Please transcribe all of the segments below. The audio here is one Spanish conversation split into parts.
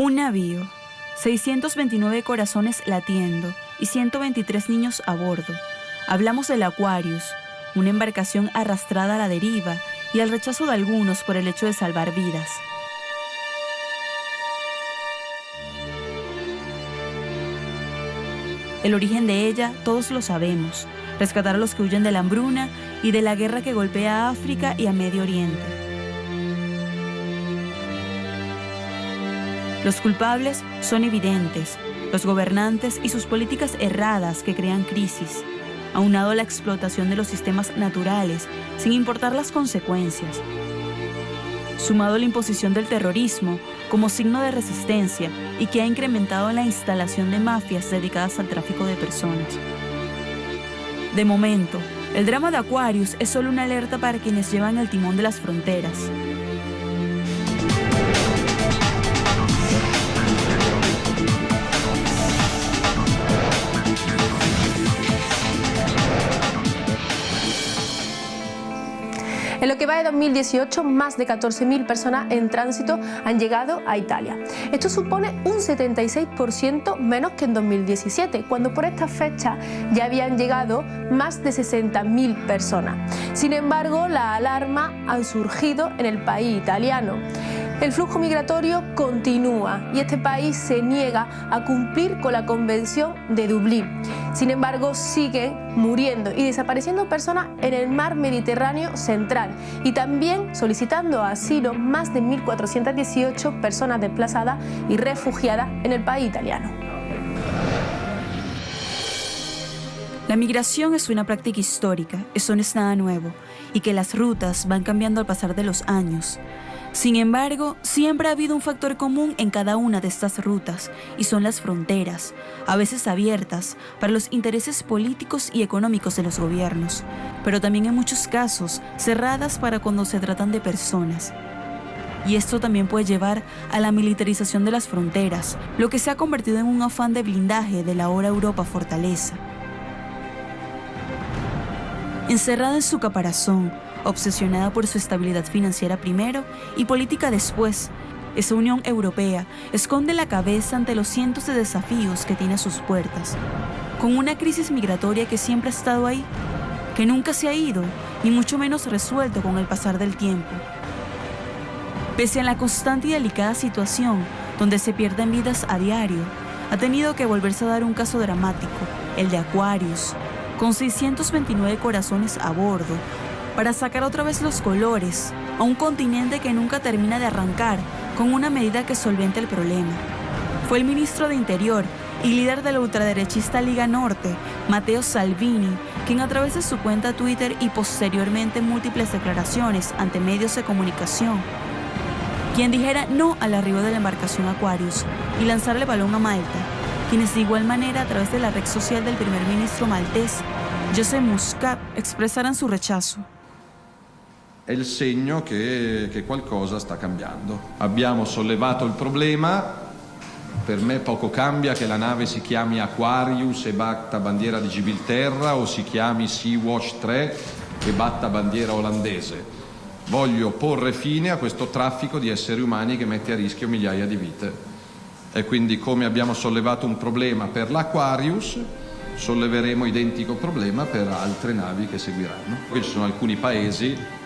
Un navío, 629 corazones latiendo y 123 niños a bordo. Hablamos del Aquarius, una embarcación arrastrada a la deriva y al rechazo de algunos por el hecho de salvar vidas. El origen de ella todos lo sabemos: rescatar a los que huyen de la hambruna y de la guerra que golpea a África y a Medio Oriente. Los culpables son evidentes: los gobernantes y sus políticas erradas que crean crisis, aunado a la explotación de los sistemas naturales sin importar las consecuencias, sumado a la imposición del terrorismo como signo de resistencia y que ha incrementado la instalación de mafias dedicadas al tráfico de personas. De momento, el drama de Aquarius es solo una alerta para quienes llevan el timón de las fronteras. En lo que va de 2018, más de 14.000 personas en tránsito han llegado a Italia. Esto supone un 76% menos que en 2017, cuando por esta fecha ya habían llegado más de 60.000 personas. Sin embargo, las alarmas han surgido en el país italiano. El flujo migratorio continúa y este país se niega a cumplir con la Convención de Dublín. Sin embargo, siguen muriendo y desapareciendo personas en el mar Mediterráneo central y también solicitando asilo más de 1.418 personas desplazadas y refugiadas en el país italiano. La migración es una práctica histórica, eso no es nada nuevo, y que las rutas van cambiando al pasar de los años. Sin embargo, siempre ha habido un factor común en cada una de estas rutas, y son las fronteras, a veces abiertas para los intereses políticos y económicos de los gobiernos, pero también en muchos casos cerradas para cuando se tratan de personas. Y esto también puede llevar a la militarización de las fronteras, lo que se ha convertido en un afán de blindaje de la ahora Europa fortaleza. Encerrada en su caparazón, obsesionada por su estabilidad financiera primero y política después, esa Unión Europea esconde la cabeza ante los cientos de desafíos que tiene a sus puertas, con una crisis migratoria que siempre ha estado ahí, que nunca se ha ido, ni mucho menos resuelto con el pasar del tiempo. Pese a la constante y delicada situación, donde se pierden vidas a diario, ha tenido que volverse a dar un caso dramático, el de Aquarius, con 629 corazones a bordo, para sacar otra vez los colores a un continente que nunca termina de arrancar con una medida que solvente el problema. Fue el ministro de Interior y líder de la ultraderechista Liga Norte, Matteo Salvini, quien a través de su cuenta Twitter y posteriormente múltiples declaraciones ante medios de comunicación, quien dijera no al arribo de la embarcación Aquarius y lanzarle balón a Malta, quienes de igual manera a través de la red social del primer ministro maltés, Joseph Muscat, expresaran su rechazo. È il segno che qualcosa sta cambiando. Abbiamo sollevato il problema, per me poco cambia che la nave si chiami Aquarius e batta bandiera di Gibilterra o si chiami Sea-Watch 3 e batta bandiera olandese. Voglio porre fine a questo traffico di esseri umani che mette a rischio migliaia di vite. E quindi, come abbiamo sollevato un problema per l'Aquarius, solleveremo identico problema per altre navi che seguiranno. Qui ci sono alcuni paesi.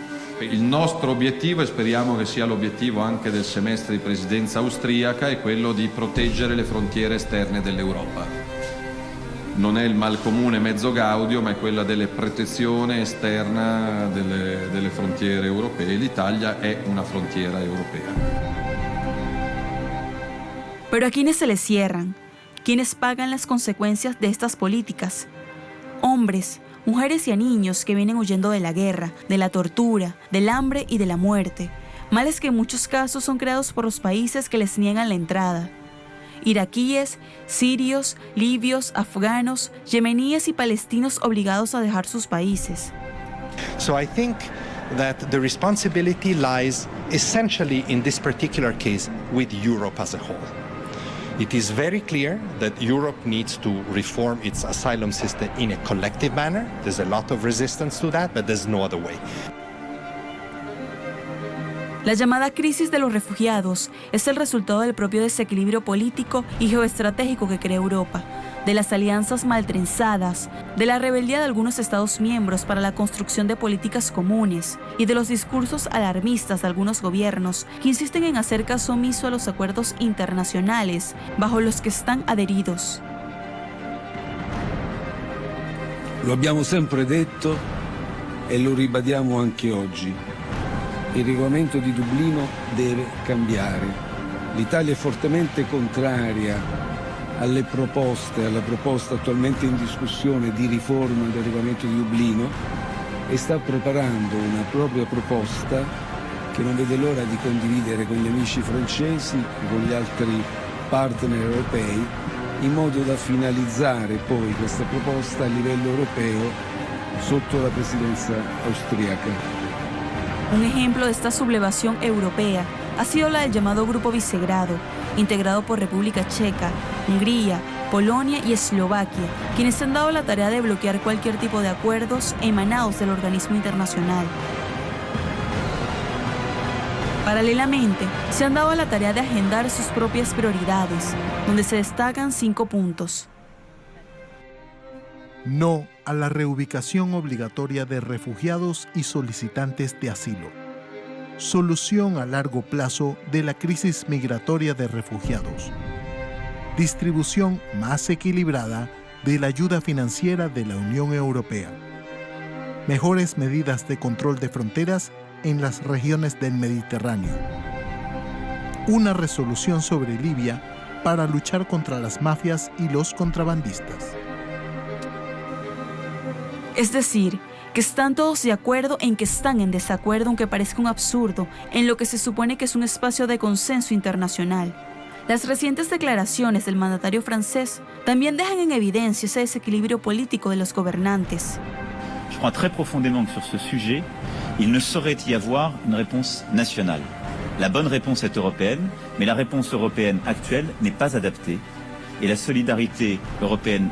Il nostro obiettivo, e speriamo che sia l'obiettivo anche del semestre di presidenza austriaca, è quello di proteggere le frontiere esterne dell'Europa. Non è il mal comune mezzo gaudio, ma è quella della protezione esterna delle frontiere europee. L'Italia è una frontiera europea. Pero ¿a quiénes se les cierran? ¿Quiénes pagan las consecuencias de estas políticas? Hombres, mujeres y a niños que vienen huyendo de la guerra, de la tortura, del hambre y de la muerte, males que en muchos casos son creados por los países que les niegan la entrada. Iraquíes, sirios, libios, afganos, yemeníes y palestinos obligados a dejar sus países. So I think that the responsibility lies essentially in this particular case with Europe as a whole. It is very clear that Europe needs to reform its asylum system in a collective manner. There's a lot of resistance to that, but there's no other way. La llamada crisis de los refugiados es el resultado del propio desequilibrio político y geoestratégico que crea Europa, de las alianzas mal trenzadas, de la rebeldía de algunos Estados miembros para la construcción de políticas comunes y de los discursos alarmistas de algunos gobiernos que insisten en hacer caso omiso a los acuerdos internacionales bajo los que están adheridos. Lo abbiamo sempre detto e lo ribadiamo anche oggi. Il regolamento di Dublino deve cambiare. L'Italia è fortemente contraria alla proposta attualmente in discussione di riforma del regolamento di Dublino e sta preparando una propria proposta che non vede l'ora di condividere con gli amici francesi e con gli altri partner europei in modo da finalizzare poi questa proposta a livello europeo sotto la presidenza austriaca. Un ejemplo de esta sublevación europea ha sido la del llamado Grupo Visegrado, integrado por República Checa, Hungría, Polonia y Eslovaquia, quienes se han dado la tarea de bloquear cualquier tipo de acuerdos emanados del organismo internacional. Paralelamente, se han dado la tarea de agendar sus propias prioridades, donde se destacan 5 puntos. No a la reubicación obligatoria de refugiados y solicitantes de asilo. Solución a largo plazo de la crisis migratoria de refugiados. Distribución más equilibrada de la ayuda financiera de la Unión Europea. Mejores medidas de control de fronteras en las regiones del Mediterráneo. Una resolución sobre Libia para luchar contra las mafias y los contrabandistas. Es decir, que están todos de acuerdo en que están en desacuerdo, aunque parezca un absurdo, en lo que se supone que es un espacio de consenso internacional. Las recientes declaraciones del mandatario francés también dejan en evidencia ese desequilibrio político de los gobernantes. Je crois très profondément que sur ce sujet, il ne saurait y avoir une réponse nationale. La bonne réponse est européenne, mais la réponse européenne actuelle n'est pas adaptée. Et la solidarité européenne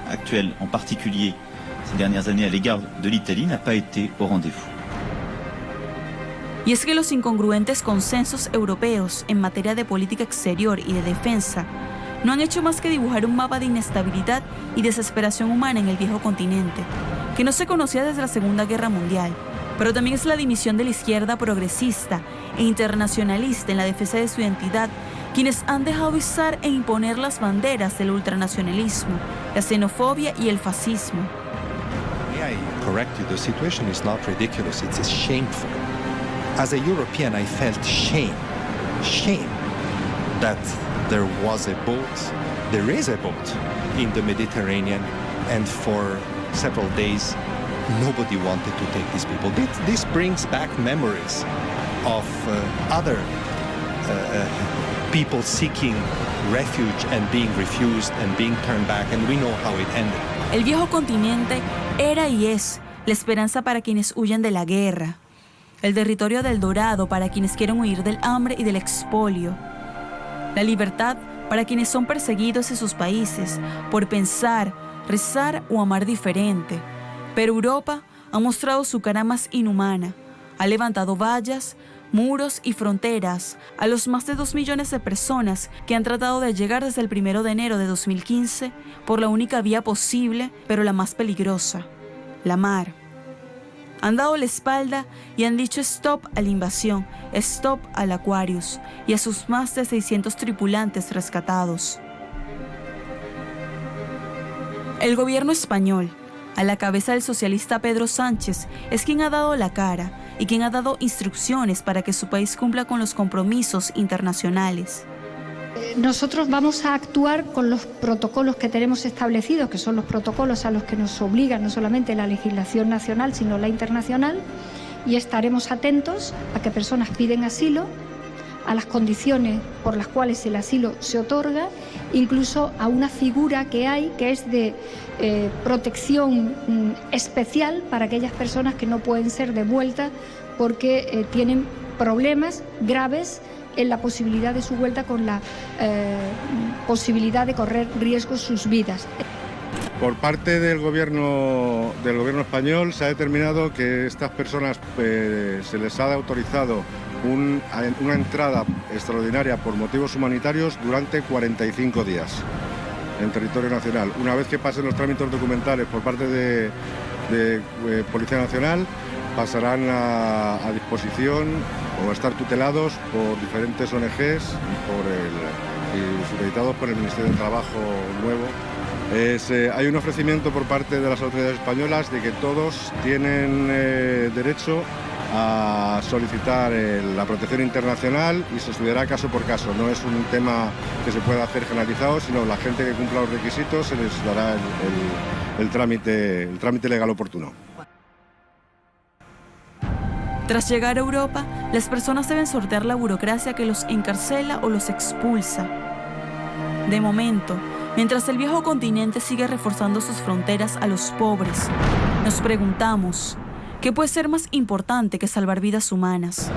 actuelle, en particulier ces dernières années à l'égard de l'Italie, n'a pas été au rendez-vous. Y es que los incongruentes consensos europeos en materia de política exterior y de defensa no han hecho más que dibujar un mapa de inestabilidad y desesperación humana en el viejo continente, que no se conocía desde la Segunda Guerra Mundial, pero también es la dimisión de la izquierda progresista e internacionalista en la defensa de su identidad, quienes han dejado izar e imponer las banderas del ultranacionalismo, la xenofobia y el fascismo. I correct you, the situation is not ridiculous, it's shameful. As a European, I felt shame that there is a boat in the Mediterranean, and for several days, nobody wanted to take these people. This brings back memories of other people seeking refuge and being refused and being turned back, and we know how it ended. El viejo continente era y es la esperanza para quienes huyen de la guerra, el territorio del dorado para quienes quieren huir del hambre y del expolio, la libertad para quienes son perseguidos en sus países por pensar, rezar o amar diferente. Pero Europa ha mostrado su cara más inhumana, ha levantado vallas, muros y fronteras a los más de 2 millones de personas que han tratado de llegar desde el 1 de enero de 2015 por la única vía posible, pero la más peligrosa, la mar. Han dado la espalda y han dicho stop a la invasión, stop al Aquarius y a sus más de 600 tripulantes rescatados. El gobierno español, a la cabeza del socialista Pedro Sánchez, es quien ha dado la cara y quien ha dado instrucciones para que su país cumpla con los compromisos internacionales. Nosotros vamos a actuar con los protocolos que tenemos establecidos, que son los protocolos a los que nos obliga no solamente la legislación nacional, sino la internacional, y estaremos atentos a que personas piden asilo, a las condiciones por las cuales el asilo se otorga, incluso a una figura que hay que es de protección especial para aquellas personas que no pueden ser devueltas porque tienen problemas graves en la posibilidad de su vuelta, con la posibilidad de correr riesgos sus vidas. Por parte del gobierno español se ha determinado que estas personas se les ha autorizado una entrada extraordinaria por motivos humanitarios durante 45 días en territorio nacional. Una vez que pasen los trámites documentales por parte de Policía Nacional, pasarán a disposición o a estar tutelados por diferentes ONGs y supeditados por el Ministerio del Trabajo nuevo. Hay un ofrecimiento por parte de las autoridades españolas de que todos tienen derecho a solicitar la protección internacional y se estudiará caso por caso. No es un tema que se pueda hacer generalizado, sino la gente que cumpla los requisitos se les dará el trámite legal oportuno. Tras llegar a Europa, las personas deben sortear la burocracia que los encarcela o los expulsa. De momento, mientras el viejo continente sigue reforzando sus fronteras a los pobres, nos preguntamos, ¿qué puede ser más importante que salvar vidas humanas?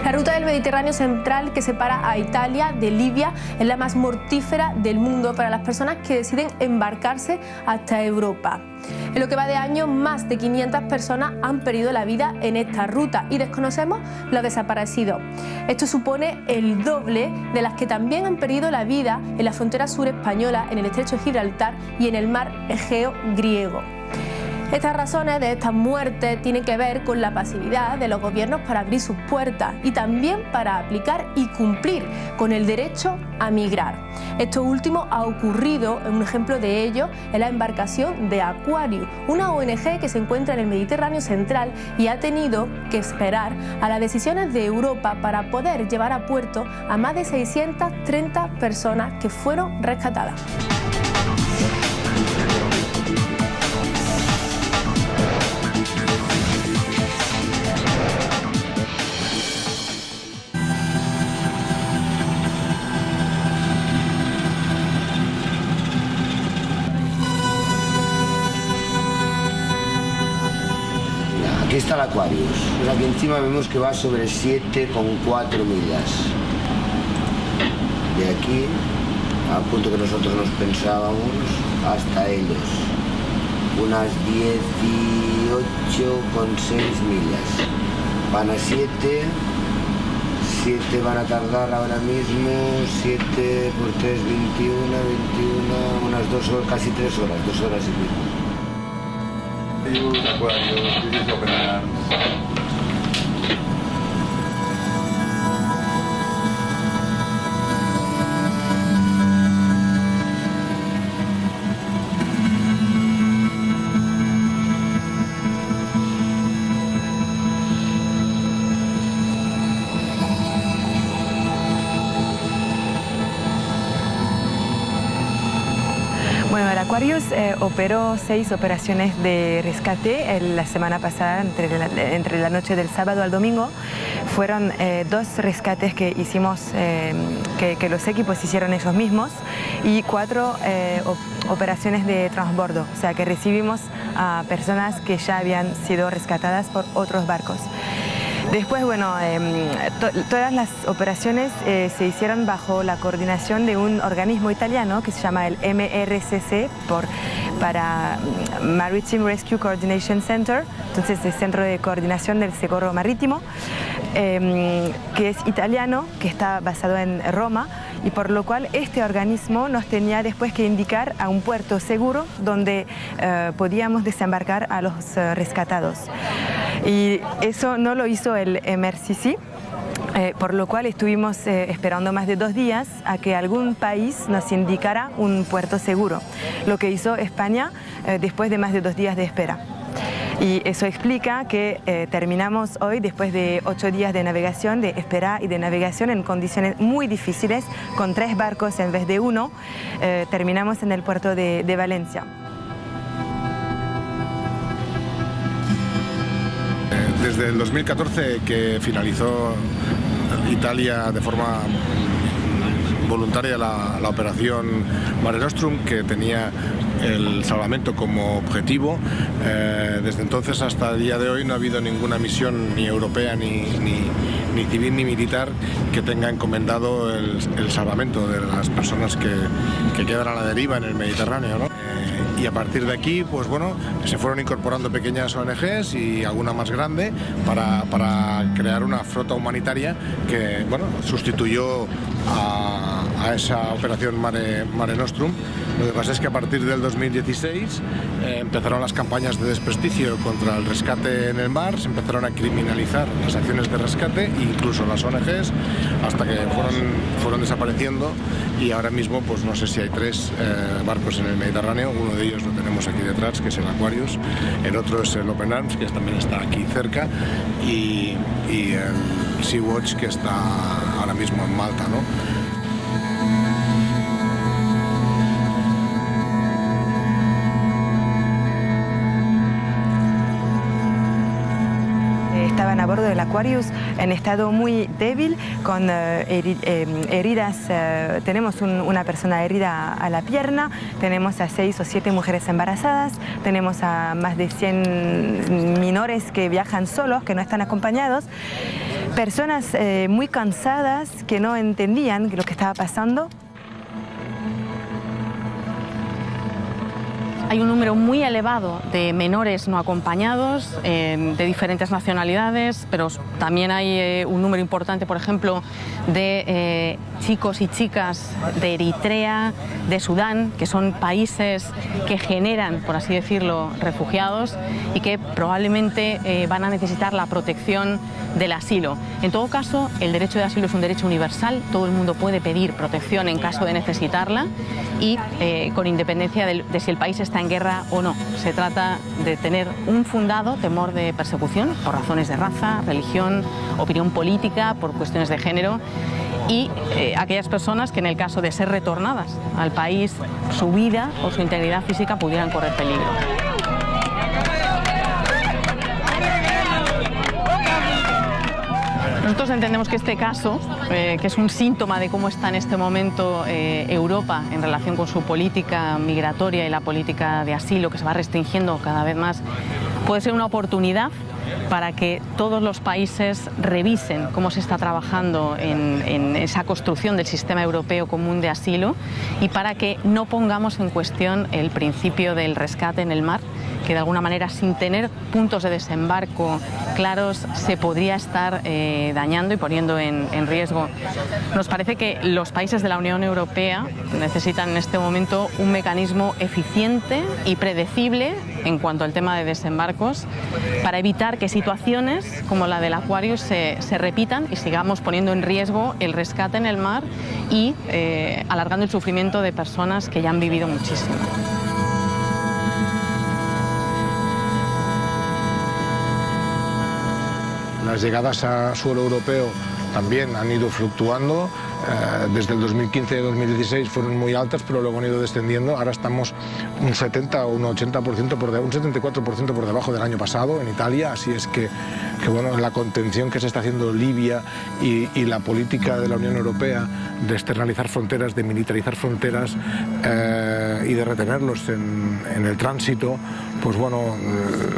La ruta del Mediterráneo central que separa a Italia de Libia es la más mortífera del mundo para las personas que deciden embarcarse hasta Europa. En lo que va de año, más de 500 personas han perdido la vida en esta ruta y desconocemos los desaparecidos. Esto supone el doble de las que también han perdido la vida en la frontera sur española, en el estrecho de Gibraltar y en el mar Egeo griego. Estas razones de estas muertes tienen que ver con la pasividad de los gobiernos para abrir sus puertas y también para aplicar y cumplir con el derecho a migrar. Esto último ha ocurrido, un ejemplo de ello es la embarcación de Aquarius, una ONG que se encuentra en el Mediterráneo central y ha tenido que esperar a las decisiones de Europa para poder llevar a puerto a más de 630 personas que fueron rescatadas. Aquí está el Aquarius. Pues aquí encima vemos que va sobre 7,4 millas. De aquí, al punto que nosotros nos pensábamos, hasta ellos. Unas 18,6 millas. Van a 7 van a tardar ahora mismo, 7 por 3, 21, unas 2 horas, casi 3 horas, 2 horas y pico. Aquarius, this is open arms. Bueno, el Aquarius operó 6 operaciones de rescate la semana pasada, entre la noche del sábado al domingo. Fueron 2 rescates que hicimos, que los equipos hicieron ellos mismos, y 4 operaciones de transbordo, o sea que recibimos a personas que ya habían sido rescatadas por otros barcos. Después, bueno, todas las operaciones se hicieron bajo la coordinación de un organismo italiano que se llama el MRCC, para Maritime Rescue Coordination Center, entonces el Centro de Coordinación del Socorro Marítimo, que es italiano, que está basado en Roma, y por lo cual este organismo nos tenía después que indicar a un puerto seguro donde podíamos desembarcar a los rescatados. Y eso no lo hizo el MRCC, por lo cual estuvimos esperando más de 2 días a que algún país nos indicara un puerto seguro, lo que hizo España después de más de 2 días de espera. Y eso explica que terminamos hoy, después de 8 días de navegación, de espera y de navegación en condiciones muy difíciles, con 3 barcos en vez de 1, terminamos en el puerto de Valencia. Desde el 2014 que finalizó Italia de forma voluntaria la operación Mare Nostrum, que tenía el salvamento como objetivo, desde entonces hasta el día de hoy no ha habido ninguna misión ni europea ni civil ni militar que tenga encomendado el salvamento de las personas que quedan a la deriva en el Mediterráneo, ¿no? y a partir de aquí, pues bueno, se fueron incorporando pequeñas ONGs y alguna más grande para crear una flota humanitaria que, bueno, sustituyó a esa operación Mare Nostrum. Lo que pasa es que a partir del 2016 empezaron las campañas de desprestigio contra el rescate en el mar, se empezaron a criminalizar las acciones de rescate, incluso las ONGs, hasta que fueron desapareciendo, y ahora mismo pues no sé si hay 3 barcos en el Mediterráneo. Uno de ellos lo tenemos aquí detrás, que es el Aquarius, el otro es el Open Arms, que también está aquí cerca, y el Sea-Watch, que está ahora mismo en Malta, ¿no? Estaban a bordo del Aquarius en estado muy débil, con heridas. Tenemos una persona herida a la pierna, tenemos a 6 o 7 mujeres embarazadas, tenemos a más de 100 menores que viajan solos, que no están acompañados, personas muy cansadas que no entendían lo que estaba pasando. Hay un número muy elevado de menores no acompañados, de diferentes nacionalidades, pero también hay un número importante, por ejemplo, de chicos y chicas de Eritrea, de Sudán, que son países que generan, por así decirlo, refugiados y que probablemente van a necesitar la protección del asilo. En todo caso, el derecho de asilo es un derecho universal, todo el mundo puede pedir protección en caso de necesitarla y con independencia de si el país está en guerra o no. Se trata de tener un fundado temor de persecución por razones de raza, religión, opinión política, por cuestiones de género, y aquellas personas que en el caso de ser retornadas al país, su vida o su integridad física pudieran correr peligro. Nosotros entendemos que este caso, que es un síntoma de cómo está en este momento Europa en relación con su política migratoria y la política de asilo, que se va restringiendo cada vez más, puede ser una oportunidad para que todos los países revisen cómo se está trabajando en esa construcción del sistema europeo común de asilo y para que no pongamos en cuestión el principio del rescate en el mar, que de alguna manera, sin tener puntos de desembarco claros, se podría estar dañando y poniendo en riesgo. Nos parece que los países de la Unión Europea necesitan en este momento un mecanismo eficiente y predecible en cuanto al tema de desembarcos para evitar que situaciones como la del Aquarius se repitan y sigamos poniendo en riesgo el rescate en el mar y alargando el sufrimiento de personas que ya han vivido muchísimo. Las llegadas a suelo europeo también han ido fluctuando. Desde el 2015 y 2016 fueron muy altas, pero luego han ido descendiendo. Ahora estamos un 70 o un 80%, un 74% por debajo del año pasado en Italia. Así es que bueno, la contención que se está haciendo Libia y la política de la Unión Europea de externalizar fronteras, de militarizar fronteras y de retenerlos en el tránsito, pues bueno,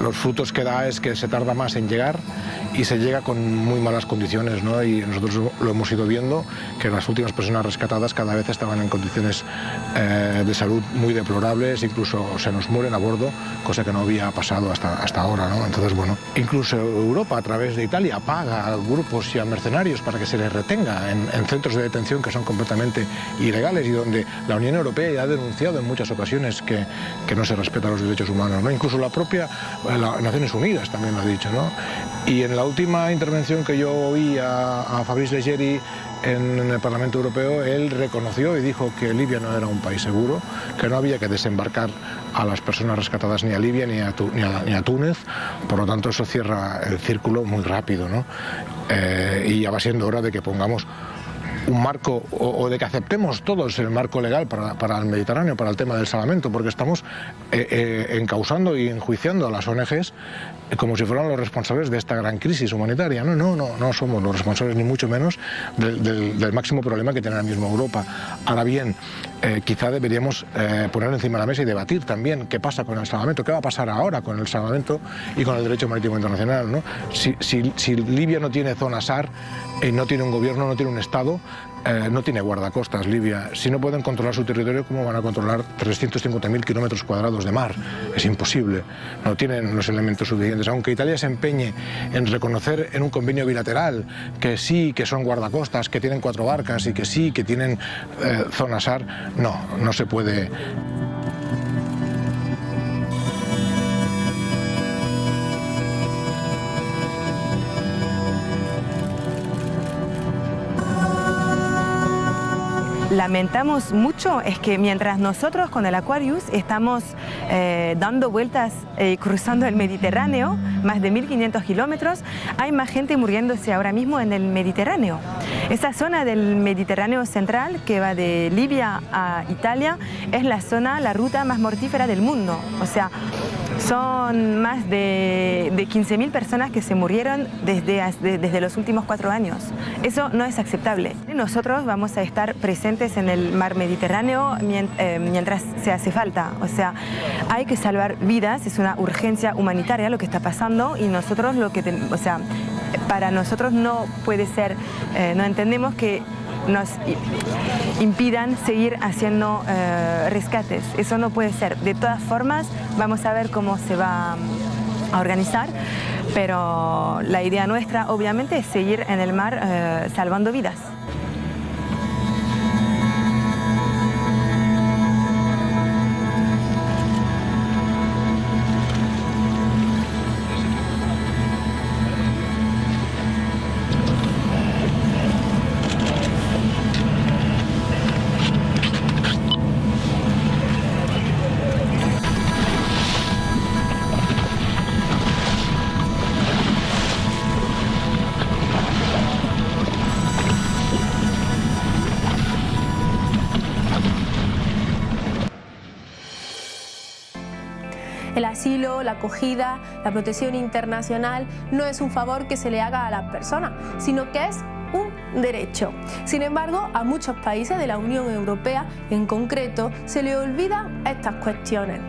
los frutos que da es que se tarda más en llegar y se llega con muy malas condiciones, ¿no? Y nosotros lo hemos ido viendo, que las últimas personas rescatadas cada vez estaban en condiciones de salud muy deplorables, incluso se nos mueren a bordo, cosa que no había pasado hasta ahora, ¿no? Entonces, bueno, incluso Europa a través de Italia paga a grupos y a mercenarios para que se les retenga en centros de detención que son completamente ilegales y donde la Unión Europea ya ha denunciado en muchas ocasiones que no se respetan los derechos humanos, ¿no? Incluso la propia Naciones Unidas también lo ha dicho, ¿no? Y en la última intervención que yo oí a Fabrice Leggeri en el Parlamento Europeo, él reconoció y dijo que Libia no era un país seguro, que no había que desembarcar a las personas rescatadas ni a Libia ni a Túnez. Por lo tanto, eso cierra el círculo muy rápido, ¿no? Y ya va siendo hora de que pongamos un marco o de que aceptemos todos el marco legal para el Mediterráneo, para el tema del salvamento, porque estamos encausando y enjuiciando a las ONGs como si fueran los responsables de esta gran crisis humanitaria. No somos los responsables, ni mucho menos del máximo problema que tiene ahora mismo Europa. Ahora bien, quizá deberíamos poner encima de la mesa y debatir también qué pasa con el salvamento, qué va a pasar ahora con el salvamento y con el derecho marítimo internacional, ¿no? Si Libia no tiene zona SAR, no tiene un gobierno, no tiene un Estado, no tiene guardacostas Libia. Si no pueden controlar su territorio, ¿cómo van a controlar 350.000 kilómetros cuadrados de mar? Es imposible, no tienen los elementos suficientes. Aunque Italia se empeñe en reconocer en un convenio bilateral que sí, que son guardacostas, que tienen 4 barcas y que sí, que tienen zona SAR, no se puede. Lamentamos mucho es que mientras nosotros con el Aquarius estamos dando vueltas y cruzando el Mediterráneo, más de 1.500 kilómetros, hay más gente muriéndose ahora mismo en el Mediterráneo. Esa zona del Mediterráneo central que va de Libia a Italia es la ruta más mortífera del mundo. O sea, son más de 15.000 personas que se murieron desde los últimos 4 años. Eso no es aceptable. Nosotros vamos a estar presentes en el mar Mediterráneo mientras se hace falta. O sea, hay que salvar vidas, es una urgencia humanitaria lo que está pasando y nosotros para nosotros no puede ser, no entendemos que nos impidan seguir haciendo rescates. Eso no puede ser. De todas formas, vamos a ver cómo se va a organizar, pero la idea nuestra, obviamente, es seguir en el mar salvando vidas. El asilo, la acogida, la protección internacional no es un favor que se le haga a las personas, sino que es un derecho. Sin embargo, a muchos países de la Unión Europea, en concreto, se les olvidan estas cuestiones.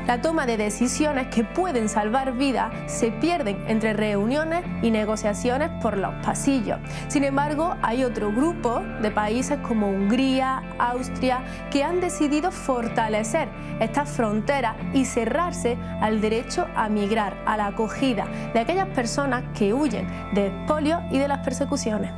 La toma de decisiones que pueden salvar vidas se pierden entre reuniones y negociaciones por los pasillos. Sin embargo, hay otro grupo de países como Hungría, Austria, que han decidido fortalecer estas fronteras y cerrarse al derecho a migrar, a la acogida de aquellas personas que huyen de expolios y de las persecuciones.